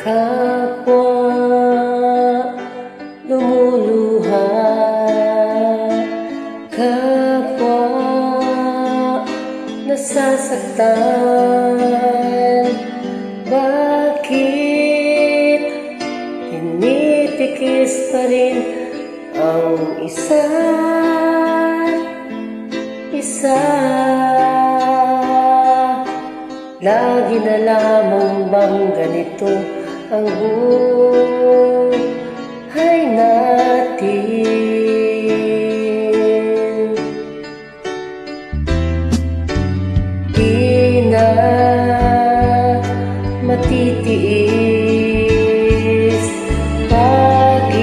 kapwa lumuluha, kapwa nasasaktan. Bakit tinitikis pa rin ang isa't isa? Lagi na lamang bang ganito ang buhay natin? Di na matitiis paghihirap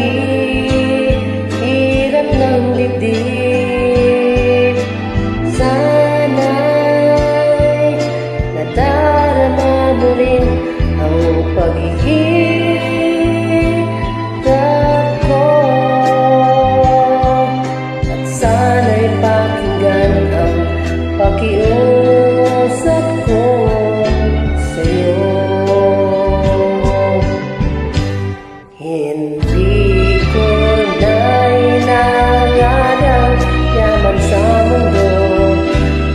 ng dibdib. Sana'y nadarama mo rin ang paghihirap ko, at sana'y pakinggan ang pakiusap ko sa'yo. Hindi ko na inangalang yaman sa mundo,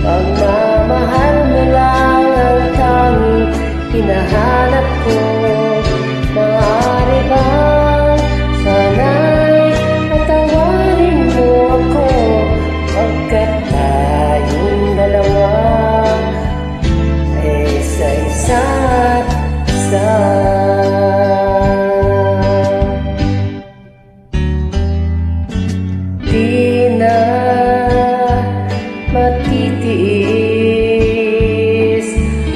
pagmamahal mo lang ang tanging hinahanap ko. Maaari bang sana'y patawarin mo ako, pagkat tayong dalawa ay isa-isa't isa. Di na matitiis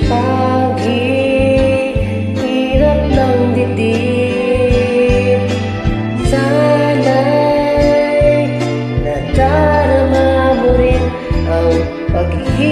paghihirap ng dibdib. Sana'y nadarama mo rin ang paghihirap